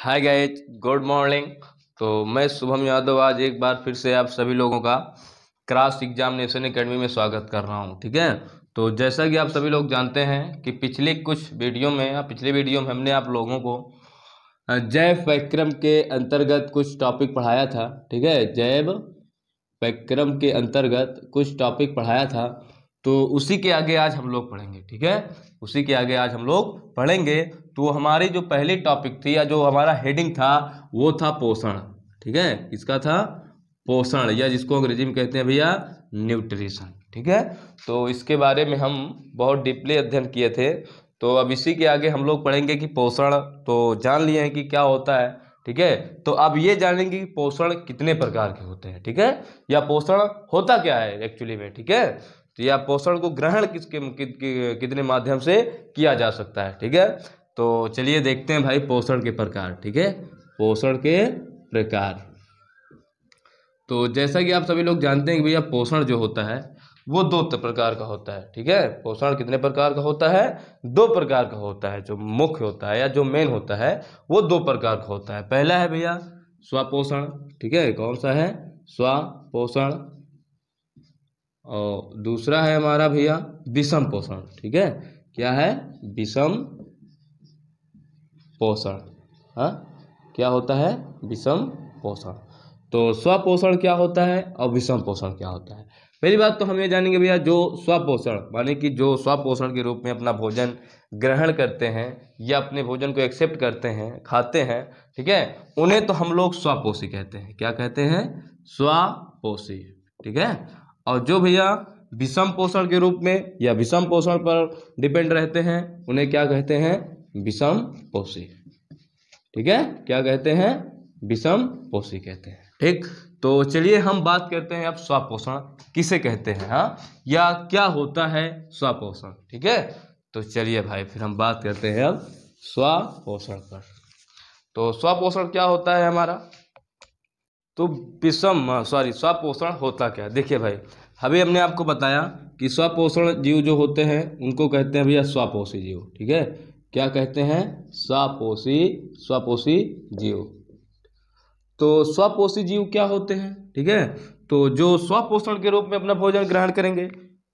Hi guys, good morning. तो मैं शुभम यादव आज एक बार फिर से आप सभी लोगों का क्रॉस एग्जामिनेशन एकेडमी में स्वागत कर रहा हूं। ठीक है, तो जैसा कि आप सभी लोग जानते हैं कि पिछले कुछ वीडियो में या पिछले वीडियो में हमने आप लोगों को जैव वैक्रम के अंतर्गत कुछ टॉपिक पढ़ाया था। ठीक है, जैव वैक्रम के अंतर्गत कुछ टॉपिक पढ़ाया था, तो उसी के आगे आज हम लोग पढ़ेंगे। ठीक है, उसी के आगे आज हम लोग पढ़ेंगे। तो हमारी जो पहली टॉपिक थी या जो हमारा हेडिंग था वो था पोषण। ठीक है, इसका था पोषण या जिसको अंग्रेजी में कहते हैं भैया न्यूट्रिशन। ठीक है, तो इसके बारे में हम बहुत डीपली अध्ययन किए थे। तो अब इसी के आगे हम लोग पढ़ेंगे कि पोषण तो जान लिए हैं कि क्या होता है। ठीक है, तो अब ये जानेंगे कि पोषण कितने प्रकार के होते हैं। ठीक है, या पोषण होता क्या है एक्चुअली में। ठीक है, तो या पोषण को ग्रहण कितने माध्यम से किया जा सकता है। ठीक है, तो चलिए देखते हैं भाई पोषण के प्रकार। ठीक है, पोषण के प्रकार। तो जैसा कि आप सभी लोग जानते हैं कि भैया पोषण जो होता है वो दो प्रकार का होता है। ठीक है, पोषण कितने प्रकार का होता है? दो प्रकार का होता है। जो मुख्य होता है या जो मेन होता है वो दो प्रकार का होता है। पहला है भैया स्वपोषण। ठीक है, कौन सा है? स्वपोषण। और दूसरा है हमारा भैया विषम पोषण। ठीक है, क्या है? विषम पोषण। हाँ, क्या होता है? विषम पोषण। तो स्वपोषण क्या होता है और विषम पोषण क्या होता है? पहली बात तो हम ये जानेंगे भैया, जो स्वपोषण माने कि जो स्वपोषण के रूप में अपना भोजन ग्रहण करते हैं या अपने भोजन को एक्सेप्ट करते हैं, खाते हैं। ठीक है, उन्हें तो हम लोग स्वपोषी कहते हैं। क्या कहते हैं? स्वपोषी। ठीक है, और जो भैया विषम पोषण के रूप में या विषम पोषण पर डिपेंड रहते हैं उन्हें क्या कहते हैं? विषम पोषी। ठीक है, क्या कहते हैं? विषम पोषी कहते हैं। ठीक, तो चलिए हम बात करते हैं अब स्वपोषण किसे कहते हैं, हाँ, या क्या होता है स्वपोषण। ठीक है, तो चलिए भाई फिर हम बात करते हैं अब स्वपोषण पर। तो स्वपोषण क्या होता है हमारा? तो स्वपोषण होता क्या? देखिए भाई, अभी हमने आपको बताया कि स्वपोषण जीव जो होते हैं उनको कहते हैं भैया स्वपोषी जीव। ठीक है, क्या कहते हैं? स्वपोषी जीव। तो स्वपोषी जीव क्या होते हैं? ठीक है, तो जो स्वपोषण के रूप में अपना भोजन ग्रहण करेंगे,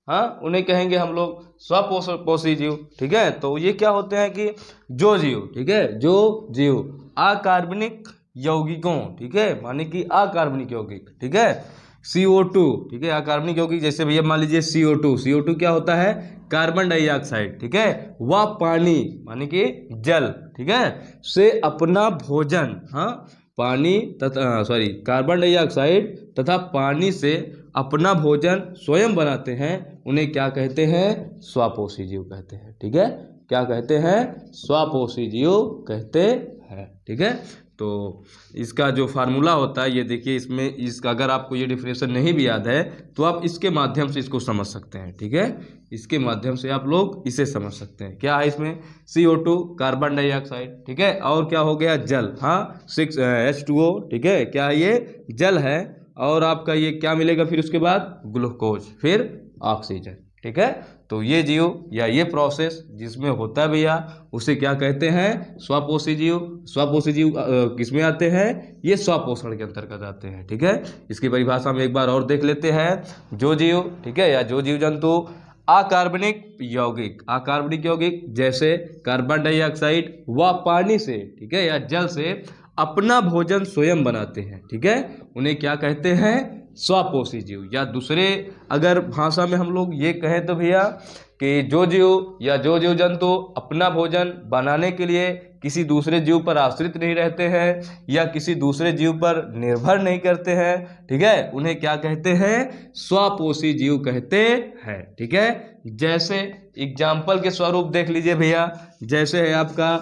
हाँ, उन्हें कहेंगे हम लोग स्वपोषी जीव। ठीक है, तो ये क्या होते हैं कि जो जीव, ठीक है, जो जीव अकार्बनिक यौगिकों, ठीक है, माने कि अकार्बनिक यौगिक, ठीक है, CO2, ठीक है, अकार्बनिक यौगिक जैसे भैया मान लीजिए CO2 क्या होता है? Carbon dioxide. ठीक है, वह पानी माने कि जल, ठीक है, से अपना भोजन, हाँ, पानी तथा कार्बन डाइऑक्साइड तथा पानी से अपना भोजन स्वयं बनाते हैं, उन्हें क्या कहते हैं? स्वपोषी जीव कहते हैं। ठीक है, क्या कहते हैं? स्वपोषी जीव कहते हैं। ठीक है, तो इसका जो फार्मूला होता है ये देखिए, इसमें इसका अगर आपको ये डिफिनेशन नहीं भी याद है तो आप इसके माध्यम से इसको समझ सकते हैं। ठीक है, इसके माध्यम से आप लोग इसे समझ सकते हैं। क्या है इसमें? CO2 कार्बन डाइऑक्साइड, ठीक है, और क्या हो गया? जल, हाँ, 6H2O। ठीक है, क्या है? ये जल है। और आपका ये क्या मिलेगा फिर उसके बाद? ग्लूकोज, फिर ऑक्सीजन। ठीक है, तो ये जीव या ये प्रोसेस जिसमें होता है भैया उसे क्या कहते हैं? स्वपोषी जीव। स्वपोषी जीव किसमें आते हैं? ये स्वपोषण के अंतर्गत आते हैं। ठीक है, इसकी परिभाषा में एक बार और देख लेते हैं। जो जीव, ठीक है, या जो जीव जंतु अकार्बनिक यौगिक जैसे कार्बन डाइऑक्साइड व पानी से, ठीक है, या जल से अपना भोजन स्वयं बनाते हैं, ठीक है, उन्हें क्या कहते हैं? स्वपोषी जीव। या दूसरे अगर भाषा में हम लोग ये कहें तो भैया कि जो जीव या जो जीव जंतु अपना भोजन बनाने के लिए किसी दूसरे जीव पर आश्रित नहीं रहते हैं या किसी दूसरे जीव पर निर्भर नहीं करते हैं, ठीक है, उन्हें क्या कहते हैं? स्वपोषी जीव कहते हैं। ठीक है, जैसे एग्जाम्पल के स्वरूप देख लीजिए भैया, जैसे है आपका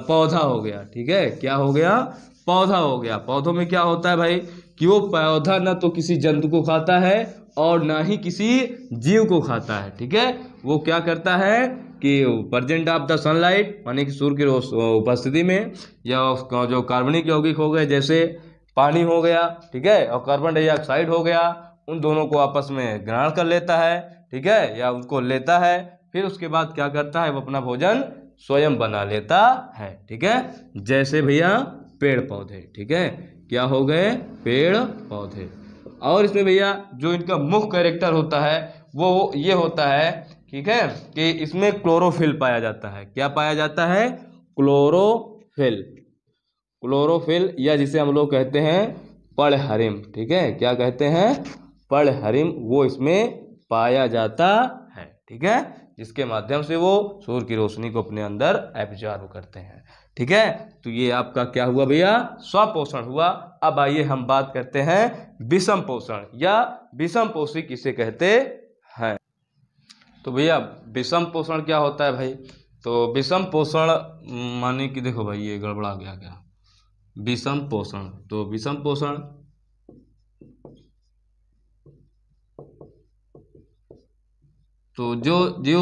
पौधा हो गया। ठीक है, क्या हो गया? पौधा हो गया। पौधों में क्या होता है भाई कि वो पौधा ना तो किसी जंतु को खाता है और ना ही किसी जीव को खाता है। ठीक है, वो क्या करता है कि प्रेजेंट ऑफ द सनलाइट माने कि सूर्य की उपस्थिति में, या उसका जो कार्बनिक यौगिक हो गए जैसे पानी हो गया, ठीक है, और कार्बन डाइऑक्साइड हो गया, उन दोनों को आपस में ग्रहण कर लेता है। ठीक है, या उनको लेता है, फिर उसके बाद क्या करता है? वो अपना भोजन स्वयं बना लेता है। ठीक है, जैसे भैया पेड़ पौधे। ठीक है, क्या हो गए, पेड़ पौधे। और इसमें भैया जो इनका मुख्य कैरेक्टर होता है वो ये होता है, ठीक है, कि इसमें क्लोरोफिल पाया जाता है। क्या पाया जाता है, क्लोरोफिल। क्लोरोफिल या जिसे हम लोग कहते हैं पर्णहरिम। ठीक है, क्या कहते हैं, पर्णहरिम, वो इसमें पाया जाता है। ठीक है, जिसके माध्यम से वो सूर्य की रोशनी को अपने अंदर एब्जॉर्ब करते हैं। ठीक है, तो ये आपका क्या हुआ भैया, स्वपोषण हुआ। अब आइए हम बात करते हैं विषम पोषण या विषम पोषी किसे कहते हैं। तो भैया विषम पोषण क्या होता है भाई, तो विषम पोषण माने कि देखो भाई ये गड़बड़ा गया क्या, विषम पोषण, तो विषम पोषण तो जो जीव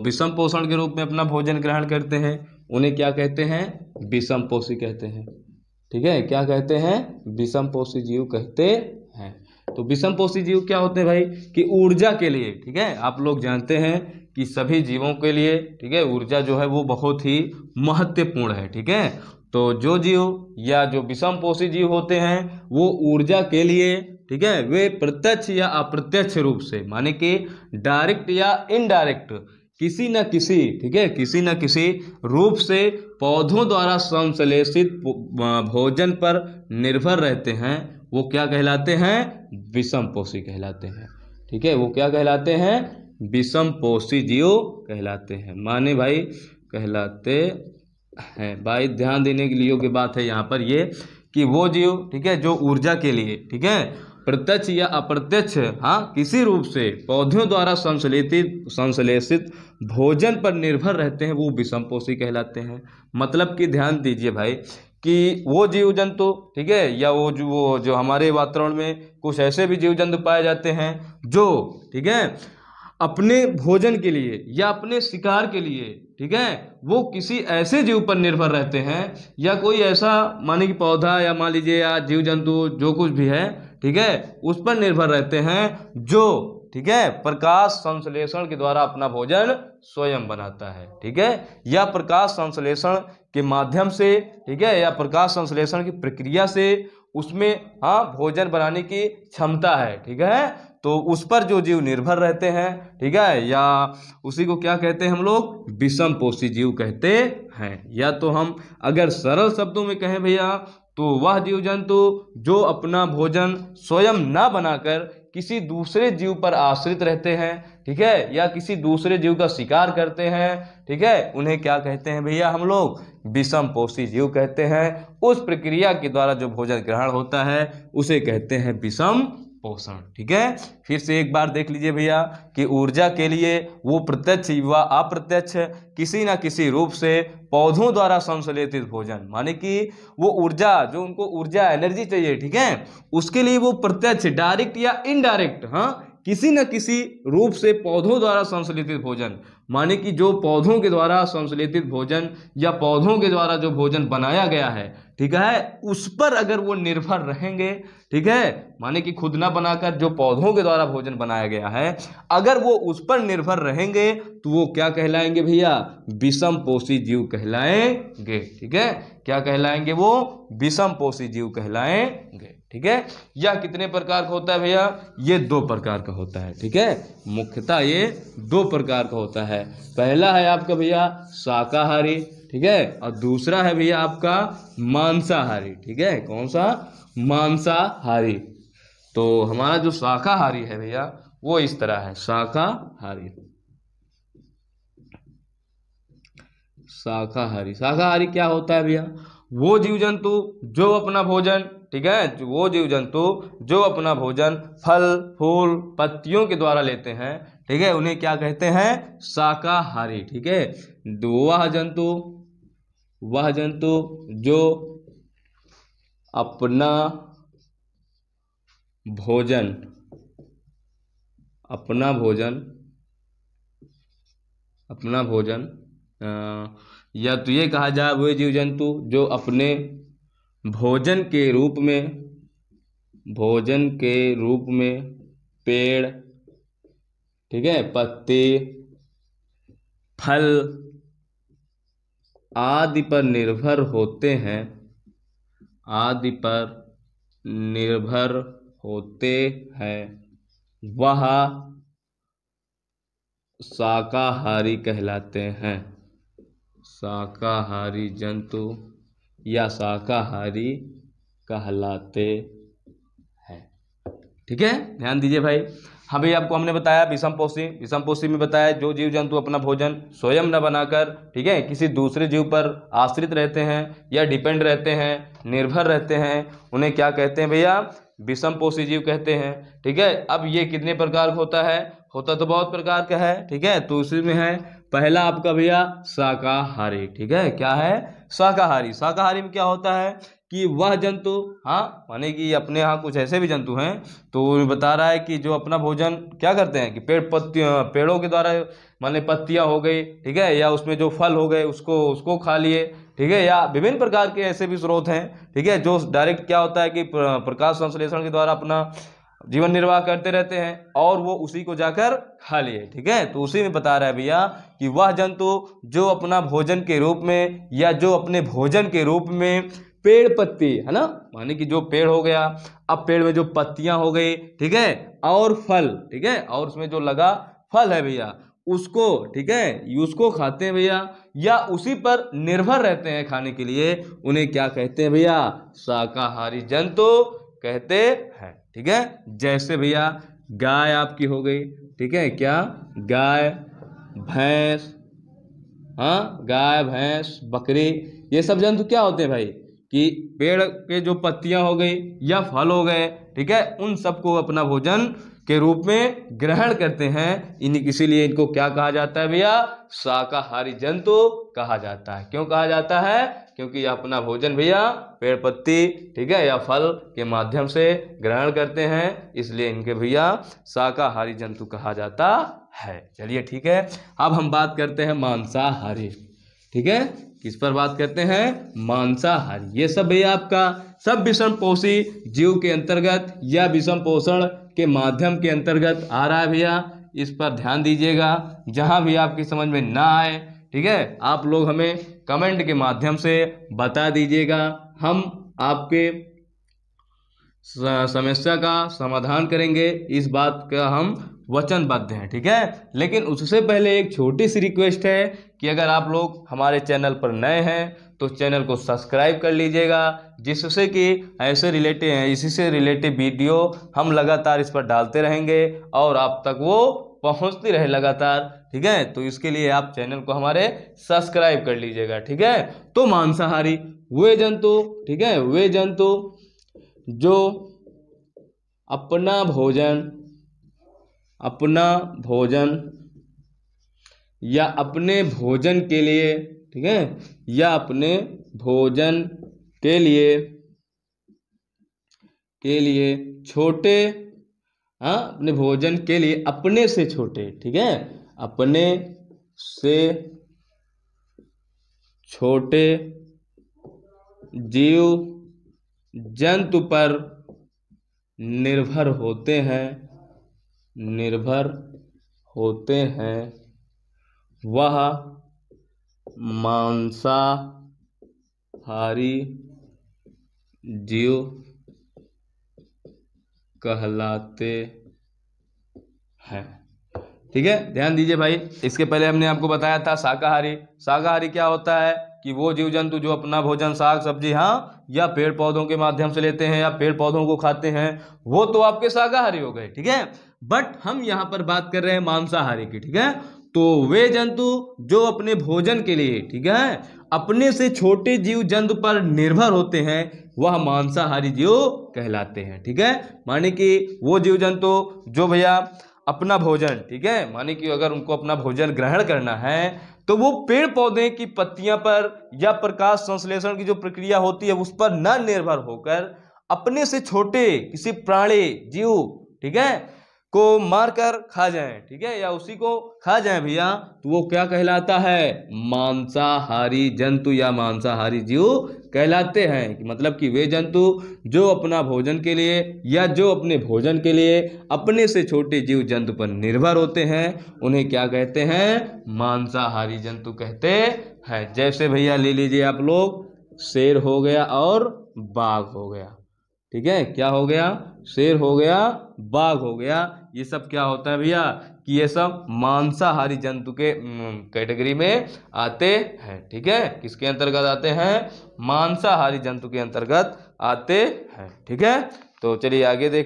विषम पोषण के रूप में अपना भोजन ग्रहण करते हैं उन्हें क्या कहते हैं, विषम पोषी कहते हैं। ठीक है, क्या कहते हैं, विषम पोषी जीव कहते हैं। तो विषम पोषी जीव क्या होते हैं भाई, कि ऊर्जा के लिए, ठीक है, आप लोग जानते हैं कि सभी जीवों के लिए, ठीक है, ऊर्जा जो है वो बहुत ही महत्वपूर्ण है। ठीक है, तो जो जीव या जो विषम पोषी जीव होते हैं वो ऊर्जा के लिए, ठीक है, वे प्रत्यक्ष या अप्रत्यक्ष रूप से, माने कि डायरेक्ट या इनडायरेक्ट, किसी न किसी, ठीक है, किसी न किसी रूप से पौधों द्वारा संश्लेषित भोजन पर निर्भर रहते हैं। वो क्या कहलाते हैं, विषम पोषी कहलाते हैं। ठीक है, वो क्या कहलाते हैं, विषम पोषी जीव कहलाते हैं, माने भाई कहलाते हैं। भाई ध्यान देने के लिए योग्य बात है यहाँ पर ये कि वो जीव, ठीक है, जो ऊर्जा के लिए, ठीक है, प्रत्यक्ष या अप्रत्यक्ष, किसी रूप से पौधों द्वारा संश्लेषित भोजन पर निर्भर रहते हैं, वो विषम पोषी कहलाते हैं। मतलब कि ध्यान दीजिए भाई कि वो जीव जंतु, ठीक है, या वो जो हमारे वातावरण में कुछ ऐसे भी जीव जंतु पाए जाते हैं जो, ठीक है, अपने भोजन के लिए या अपने शिकार के लिए, ठीक है, वो किसी ऐसे जीव पर निर्भर रहते हैं या कोई ऐसा माने कि पौधा या मान लीजिए या जीव जंतु जो कुछ भी है, ठीक है, उस पर निर्भर रहते हैं जो, ठीक है, प्रकाश संश्लेषण के द्वारा अपना भोजन स्वयं बनाता है। ठीक है, या प्रकाश संश्लेषण के माध्यम से, ठीक है, या प्रकाश संश्लेषण की प्रक्रिया से उसमें भोजन बनाने की क्षमता है। ठीक है, तो उस पर जो जीव निर्भर रहते हैं, ठीक है, या उसी को क्या कहते हैं हम लोग, विषम पोषी जीव कहते हैं। या तो हम अगर सरल शब्दों में कहें भैया तो वह जीव जंतु जो अपना भोजन स्वयं ना बनाकर किसी दूसरे जीव पर आश्रित रहते हैं, ठीक है, या किसी दूसरे जीव का शिकार करते हैं, ठीक है, उन्हें क्या कहते हैं भैया, हम लोग विषम पोषी जीव कहते हैं। उस प्रक्रिया के द्वारा जो भोजन ग्रहण होता है उसे कहते हैं विषम पोषण। ठीक है, फिर से एक बार देख लीजिए भैया कि ऊर्जा के लिए वो प्रत्यक्ष व अप्रत्यक्ष किसी न किसी रूप से पौधों द्वारा संश्लेषित भोजन, माने कि वो ऊर्जा जो उनको ऊर्जा एनर्जी चाहिए, ठीक है, उसके लिए वो प्रत्यक्ष डायरेक्ट या इनडायरेक्ट किसी न किसी रूप से पौधों द्वारा संश्लेषित भोजन, माने कि जो पौधों के द्वारा संश्लेषित भोजन या पौधों के द्वारा जो भोजन बनाया गया है, ठीक है, उस पर अगर वो निर्भर रहेंगे, ठीक है, माने कि खुद ना बनाकर जो पौधों के द्वारा भोजन बनाया गया है अगर वो उस पर निर्भर रहेंगे तो वो क्या कहलाएंगे भैया, विषम पोषी जीव कहलाएंगे। ठीक है, क्या कहलाएंगे, वो विषम पोषी जीव कहलाएंगे। ठीक है, यह कितने प्रकार का होता है भैया, ये 2 प्रकार का होता है। ठीक है, मुख्यतः ये 2 प्रकार का होता है। पहला है आपका भैया शाकाहारी, ठीक है, और दूसरा है भैया आपका मांसाहारी। ठीक है, कौन सा, मांसाहारी। तो हमारा जो शाकाहारी है भैया वो इस तरह है, शाकाहारी। शाकाहारी, शाकाहारी क्या होता है भैया, वो जीव जंतु जो अपना भोजन, ठीक है, वो जीव जंतु जो अपना भोजन फल फूल पत्तियों के द्वारा लेते हैं, ठीक है, उन्हें क्या कहते हैं, शाकाहारी। ठीक है, वह जंतु जो अपना भोजन या तो ये कहा जाए वे जीव जंतु जो अपने भोजन के रूप में पेड़, ठीक है, पत्ते, फल, आदि पर निर्भर होते हैं, आदि पर निर्भर होते हैं, वह शाकाहारी कहलाते हैं। शाकाहारी जंतु या शाकाहारी कहलाते हैं। ठीक है, ध्यान दीजिए भाई। हाँ भाई, आपको हमने बताया विषमपोषी। विषमपोषी में बताया जो जीव जंतु अपना भोजन स्वयं न बनाकर, ठीक है, किसी दूसरे जीव पर आश्रित रहते हैं या डिपेंड रहते हैं, निर्भर रहते हैं, उन्हें क्या कहते हैं भैया? विषमपोषी जीव कहते हैं। ठीक है, अब ये कितने प्रकार का होता है? होता तो बहुत प्रकार का है। ठीक है, तो उसी में है पहला आपका भैया शाकाहारी। ठीक है, क्या है? शाकाहारी। शाकाहारी में क्या होता है कि वह जंतु, हाँ माने कि अपने यहाँ कुछ ऐसे भी जंतु हैं, तो वो बता रहा है कि जो अपना भोजन क्या करते हैं कि पेड़ों के द्वारा, माने पत्तियाँ हो गई, ठीक है, या उसमें जो फल हो गए उसको खा लिए, ठीक है, या विभिन्न प्रकार के ऐसे भी स्रोत हैं, ठीक है, जो डायरेक्ट क्या होता है कि प्रकाश संश्लेषण के द्वारा अपना जीवन निर्वाह करते रहते हैं और वो उसी को जाकर खा लिए। ठीक है, तो उसी में बता रहा है भैया कि वह जंतु जो अपना भोजन के रूप में या जो अपने भोजन के रूप में पेड़ पत्ती, है ना, माने कि जो पेड़ हो गया, अब पेड़ में जो पत्तियां हो गई, ठीक है, और फल, ठीक है, और उसमें जो लगा फल है भैया उसको, ठीक है, उसको खाते हैं भैया, या उसी पर निर्भर रहते हैं खाने के लिए, उन्हें क्या कहते हैं भैया? शाकाहारी जंतु कहते हैं। ठीक है, जैसे भैया गाय आपकी हो गई, ठीक है, क्या? गाय, भैंस, हाँ, गाय, भैंस, बकरी, ये सब जंतु क्या होते हैं भाई कि पेड़ के जो पत्तियां हो गई या फल हो गए, ठीक है, उन सबको अपना भोजन के रूप में ग्रहण करते हैं। इसीलिए इनको क्या कहा जाता है भैया? शाकाहारी जंतु कहा जाता है। क्यों कहा जाता है? क्योंकि यह अपना भोजन भैया पेड़ पत्ती, ठीक है, या फल के माध्यम से ग्रहण करते हैं, इसलिए इनके भैया शाकाहारी जंतु कहा जाता है। चलिए ठीक है, अब हम बात करते हैं मांसाहारी। ठीक है, किस पर बात करते हैं? मांसाहारी। ये सब भैया आपका सब विषमपोषी जीव के अंतर्गत या विषम पोषण के माध्यम के अंतर्गत आ रहा है भैया। इस पर ध्यान दीजिएगा, जहां भी आपकी समझ में ना आए, ठीक है, आप लोग हमें कमेंट के माध्यम से बता दीजिएगा, हम आपके समस्या का समाधान करेंगे, इस बात का हम वचनबद्ध हैं। ठीक है, लेकिन उससे पहले एक छोटी सी रिक्वेस्ट है कि अगर आप लोग हमारे चैनल पर नए हैं तो चैनल को सब्सक्राइब कर लीजिएगा, जिससे कि इसी से रिलेटेड वीडियो हम लगातार इस पर डालते रहेंगे और आप तक वो पहुंचती रहे लगातार। ठीक है, तो इसके लिए आप चैनल को हमारे सब्सक्राइब कर लीजिएगा। ठीक है, तो मांसाहारी वे जंतु, ठीक है, वे जंतु जो अपना भोजन या अपने भोजन के लिए, ठीक है, या अपने भोजन के लिए छोटे, हाँ, अपने भोजन के लिए अपने से छोटे, ठीक है, अपने से छोटे जीव जंतु पर निर्भर होते हैं, वह मांसाहारी जीव कहलाते हैं। ठीक है, ध्यान दीजिए भाई, इसके पहले हमने आपको बताया था शाकाहारी। शाकाहारी क्या होता है कि वो जीव जंतु जो अपना भोजन साग सब्जी, हाँ, या पेड़ पौधों के माध्यम से लेते हैं या पेड़ पौधों को खाते हैं, वो तो आपके शाकाहारी हो गए। ठीक है, बट हम यहाँ पर बात कर रहे हैं मांसाहारी की। ठीक है, तो वे जंतु जो अपने भोजन के लिए, ठीक है, अपने से छोटे जीव जंतु पर निर्भर होते हैं, वह मांसाहारी जीव कहलाते हैं। ठीक है, माने कि वो जीव जंतु जो भैया अपना भोजन, ठीक है, माने कि अगर उनको अपना भोजन ग्रहण करना है तो वो पेड़ पौधे की पत्तियां पर या प्रकाश संश्लेषण की जो प्रक्रिया होती है उस पर न निर्भर होकर अपने से छोटे किसी प्राणी जीव, ठीक है, को मारकर खा जाएं, ठीक है, या उसी को खा जाएं भैया, तो वो क्या कहलाता है? मांसाहारी जंतु या मांसाहारी जीव कहलाते हैं। मतलब कि वे जंतु जो अपना भोजन के लिए या जो अपने भोजन के लिए अपने से छोटे जीव जंतु पर निर्भर होते हैं, उन्हें क्या कहते हैं? मांसाहारी जंतु कहते हैं। जैसे भैया ले लीजिए आप लोग, शेर हो गया और बाघ हो गया, ठीक है। क्या हो गया? शेर हो गया, बाघ हो गया। ये सब क्या होता है भैया कि ये सब मांसाहारी जंतु के कैटेगरी में आते हैं, ठीक है। किसके अंतर्गत आते हैं? मांसाहारी जंतु के अंतर्गत आते हैं, ठीक है। तो चलिए आगे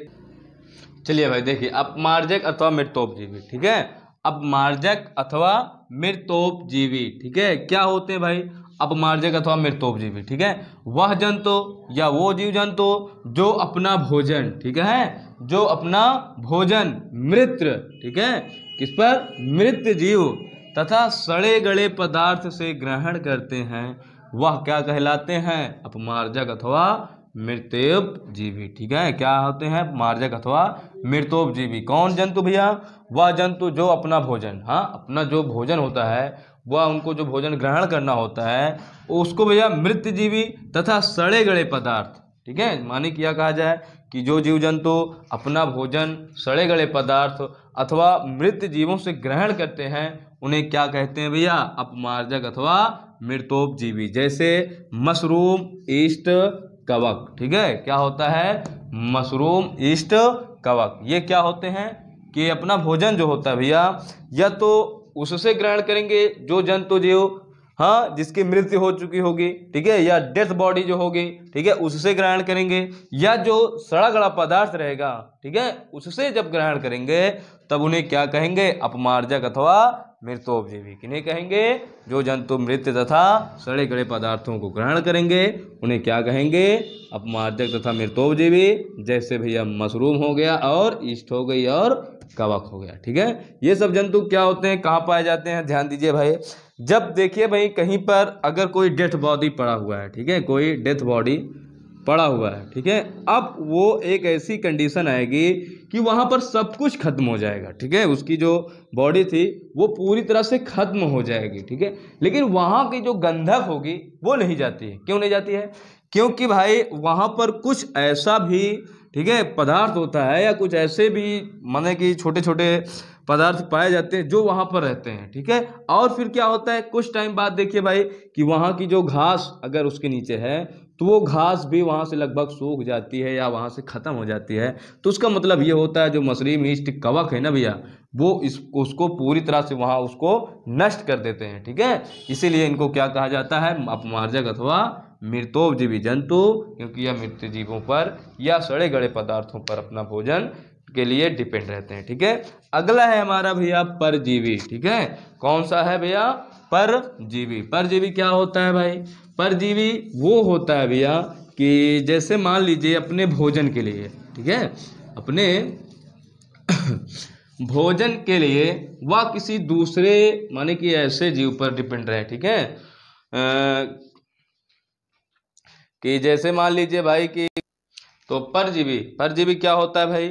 चलिए भाई देखिए, अपमार्जक अथवा मृतोपजीवी, ठीक है। अपमार्जक अथवा मृतोपजीवी, ठीक है, क्या होते हैं भाई? अपमार्जक अथवा मृतोपजीवी, ठीक है, वह जंतु या वो जीव जंतु जो अपना भोजन, ठीक है, जो अपना भोजन मृत, ठीक है, किस पर? मृत जीव तथा सड़े गले पदार्थ से ग्रहण करते हैं, वह क्या कहलाते हैं? अपमार्जक अथवा मृतोपजीवी, ठीक है। क्या होते हैं? अपमार्जक अथवा मृतोपजीवी। कौन जंतु भैया? वह जंतु जो अपना भोजन, हाँ, अपना जो भोजन होता है, वह उनको जो भोजन ग्रहण करना होता है उसको भैया मृतजीवी तथा सड़े गले पदार्थ, ठीक है। माने क्या कहा जाए कि जो जीव जंतु अपना भोजन सड़े गले पदार्थ अथवा मृत जीवों से ग्रहण करते हैं उन्हें क्या कहते हैं भैया? अपमार्जक अथवा मृतोपजीवी। जैसे मशरूम, ईस्ट, कवक, ठीक है। क्या होता है? मशरूम, ईस्ट, कवक, ये क्या होते हैं कि अपना भोजन जो होता है भैया या तो उससे ग्रहण करेंगे जो जंतु जीव, हाँ, जिसकी मृत्यु हो चुकी होगी, ठीक है, या डेथ बॉडी जो होगी, ठीक है, उससे ग्रहण करेंगे, या जो सड़ा गला पदार्थ रहेगा, ठीक है, उससे जब ग्रहण करेंगे तब उन्हें क्या कहेंगे? अपमार्जक अथवा मृतोपजीवी। किन्हें कहेंगे? जो जंतु मृत तथा सड़े गले पदार्थों को ग्रहण करेंगे उन्हें क्या कहेंगे? अपमार्जक तथा मृतोपजीवी। जैसे भैया मशरूम हो गया और ईस्ट हो गई और कवक हो गया, ठीक है। ये सब जंतु क्या होते हैं, कहाँ पाए जाते हैं? ध्यान दीजिए भाई, जब देखिए भाई कहीं पर अगर कोई डेथ बॉडी पड़ा हुआ है, ठीक है, कोई डेथ बॉडी पड़ा हुआ है, ठीक है, अब वो एक ऐसी कंडीशन आएगी कि वहां पर सब कुछ खत्म हो जाएगा, ठीक है, उसकी जो बॉडी थी वो पूरी तरह से खत्म हो जाएगी, ठीक है, लेकिन वहां की जो गंधक होगी वो नहीं जाती है। क्यों नहीं जाती है? क्योंकि भाई वहां पर कुछ ऐसा भी, ठीक है, पदार्थ होता है या कुछ ऐसे भी माने कि छोटे छोटे पदार्थ पाए जाते हैं जो वहां पर रहते हैं, ठीक है। और फिर क्या होता है, कुछ टाइम बाद देखिए भाई कि वहां की जो घास अगर उसके नीचे है तो वो घास भी वहां से लगभग सूख जाती है या वहां से खत्म हो जाती है। तो उसका मतलब ये होता है जो मशरूम, ईस्ट, कवक है ना भैया, वो उसको पूरी तरह से वहां उसको नष्ट कर देते हैं, ठीक है। इसीलिए इनको क्या कहा जाता है? अपमार्जक अथवा मृतोपजीवी जंतु, क्योंकि यह मृत जीवों पर या सड़े गले पदार्थों पर अपना भोजन के लिए डिपेंड रहते हैं, ठीक है। अगला है हमारा भैया परजीवी, ठीक है। कौन सा है भैया? परजीवी। परजीवी क्या होता है भाई? परजीवी वो होता है भैया कि जैसे मान लीजिए अपने भोजन के लिए, ठीक है, अपने भोजन के लिए वह किसी दूसरे माने कि ऐसे जीव पर डिपेंड रहे, ठीक है, कि जैसे मान लीजिए भाई कि तो परजीवी, परजीवी क्या होता है भाई?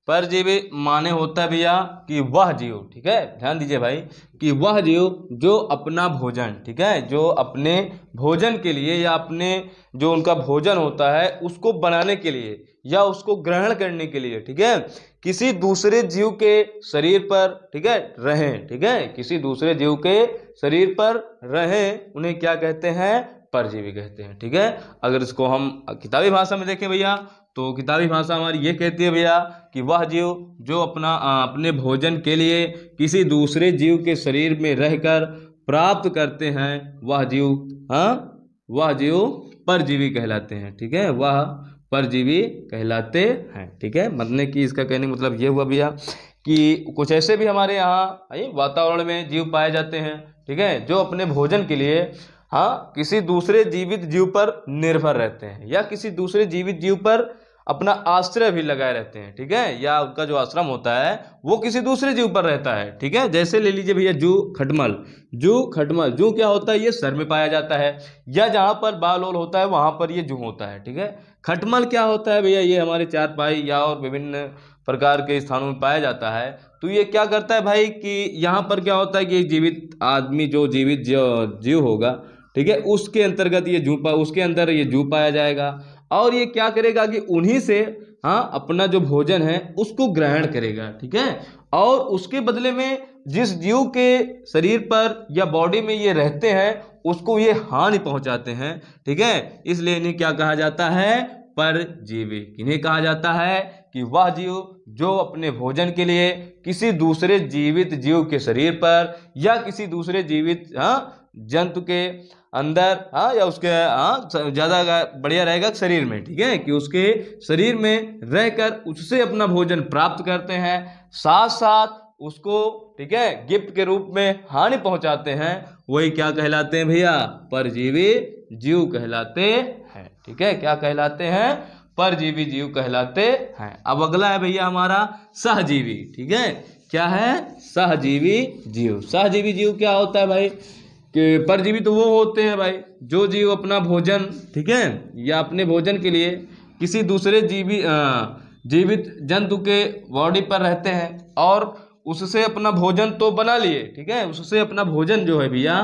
परजीवी माने होता है भैया कि वह जीव, ठीक है, ध्यान दीजिए भाई, कि वह जीव जो अपना भोजन, ठीक है, जो अपने भोजन के लिए या अपने जो उनका भोजन होता है उसको बनाने के लिए या उसको ग्रहण करने के लिए, ठीक है, किसी दूसरे जीव के शरीर पर, ठीक है, रहें, ठीक है, किसी दूसरे जीव के शरीर पर रहें, उन्हें क्या कहते हैं? परजीवी कहते हैं, ठीक है। अगर इसको हम किताबी भाषा में देखें भैया तो किताबी भाषा हमारी ये कहती है भैया कि वह जीव जो अपने भोजन के लिए किसी दूसरे जीव के शरीर में रहकर प्राप्त करते हैं वह जीव, हाँ, वह जीव परजीवी कहलाते हैं, ठीक है, वह परजीवी कहलाते हैं, ठीक है। मतलब कि इसका कहने का मतलब ये हुआ भैया कि कुछ ऐसे भी हमारे यहाँ वातावरण में जीव पाए जाते हैं, ठीक है, जो अपने भोजन के लिए, हाँ, किसी दूसरे जीवित जीव पर निर्भर रहते हैं या किसी दूसरे जीवित जीव पर अपना आश्रय भी लगाए रहते हैं, ठीक है, या उनका जो आश्रम होता है वो किसी दूसरे जीव पर रहता है, ठीक है। जैसे ले लीजिए भैया जू खटमल। जू खटमल, जू क्या होता है? ये सर में पाया जाता है या जहाँ पर बाल ओल होता है वहां पर ये जू होता है, ठीक है। खटमल क्या होता है भैया? ये हमारे चारपाई या और विभिन्न प्रकार के स्थानों में पाया जाता है। तो ये क्या करता है भाई कि यहाँ पर क्या होता है कि जीवित आदमी जो जीवित जीव होगा, ठीक है, उसके अंतर्गत ये उसके अंदर ये जू पाया जाएगा और ये क्या करेगा कि उन्हीं से, हाँ, अपना जो भोजन है उसको ग्रहण करेगा, ठीक है, और उसके बदले में जिस जीव के शरीर पर या बॉडी में ये रहते हैं उसको ये हानि पहुंचाते हैं, ठीक है, इसलिए इन्हें क्या कहा जाता है, परजीवी। इन्हें कहा जाता है कि वह जीव जो अपने भोजन के लिए किसी दूसरे जीवित जीव के शरीर पर या किसी दूसरे जीवित जंतु के अंदर या उसके ज़्यादा बढ़िया रहेगा शरीर में, ठीक है, कि उसके शरीर में रहकर उससे अपना भोजन प्राप्त करते हैं, साथ साथ उसको, ठीक है, गिफ्ट के रूप में हानि पहुंचाते हैं, वही क्या कहलाते हैं भैया, परजीवी जीव कहलाते हैं, ठीक है, क्या कहलाते हैं, परजीवी जीव कहलाते हैं। अब अगला है भैया हमारा सहजीवी, ठीक है, क्या है, सहजीवी जीव। सहजीवी जीव क्या होता है भाई, कि परजीवी तो वो होते हैं भाई जो जीव अपना भोजन, ठीक है, या अपने भोजन के लिए किसी दूसरे जीवित जंतु के बॉडी पर रहते हैं और उससे अपना भोजन तो बना लिए, ठीक है, उससे अपना भोजन जो है भैया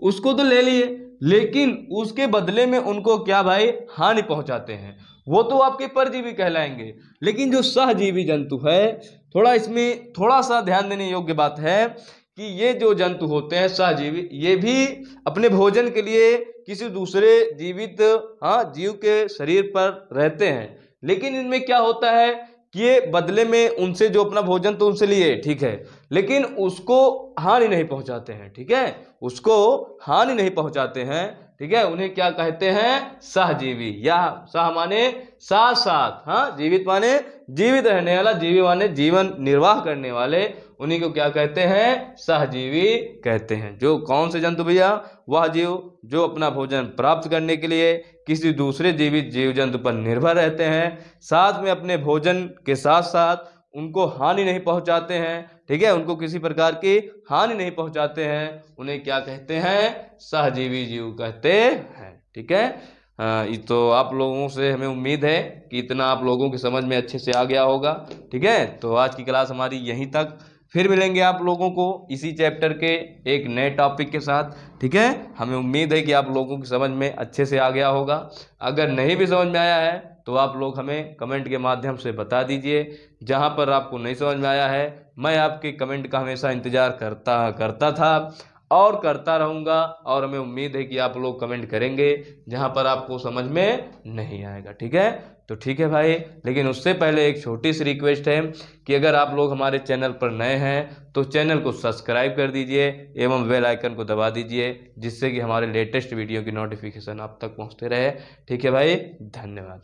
उसको तो ले लिए, लेकिन उसके बदले में उनको क्या भाई, हानि पहुंचाते हैं, वो तो आपके परजीवी कहलाएंगे। लेकिन जो सहजीवी जंतु है, थोड़ा इसमें थोड़ा सा ध्यान देने योग्य बात है कि ये जो जंतु होते हैं सहजीवी, ये भी अपने भोजन के लिए किसी दूसरे जीवित जीव के शरीर पर रहते हैं, लेकिन इनमें क्या होता है कि ये बदले में उनसे जो अपना भोजन तो उनसे लिए, ठीक है, लेकिन उसको हानि नहीं पहुंचाते हैं, ठीक है, उसको हानि नहीं पहुंचाते हैं, ठीक है, उन्हें क्या कहते हैं, सहजीवी। या सह माने साथ साथ, जीवित माने जीवित रहने वाला, जीवी माने जीवन निर्वाह करने वाले, उन्हीं को क्या कहते हैं, सहजीवी कहते हैं। जो कौन से जंतु भैया, वह जीव जो अपना भोजन प्राप्त करने के लिए किसी दूसरे जीवित जीव जंतु पर निर्भर रहते हैं, साथ में अपने भोजन के साथ साथ उनको हानि नहीं पहुंचाते हैं, ठीक है, उनको किसी प्रकार की हानि नहीं पहुंचाते हैं, उन्हें क्या कहते हैं, सहजीवी जीव कहते हैं, ठीक है। तो आप लोगों से हमें उम्मीद है कि इतना आप लोगों की समझ में अच्छे से आ गया होगा, ठीक है। तो आज की क्लास हमारी यहीं तक, फिर मिलेंगे आप लोगों को इसी चैप्टर के एक नए टॉपिक के साथ, ठीक है। हमें उम्मीद है कि आप लोगों की समझ में अच्छे से आ गया होगा। अगर नहीं भी समझ में आया है तो आप लोग हमें कमेंट के माध्यम से बता दीजिए। जहां पर आपको नहीं समझ में आया है, मैं आपके कमेंट का हमेशा इंतज़ार करता था और करता रहूँगा, और हमें उम्मीद है कि आप लोग कमेंट करेंगे जहां पर आपको समझ में नहीं आएगा, ठीक है। तो ठीक है भाई, लेकिन उससे पहले एक छोटी सी रिक्वेस्ट है कि अगर आप लोग हमारे चैनल पर नए हैं तो चैनल को सब्सक्राइब कर दीजिए एवं बेल आइकन को दबा दीजिए, जिससे कि हमारे लेटेस्ट वीडियो की नोटिफिकेशन आप तक पहुंचते रहे, ठीक है भाई। धन्यवाद।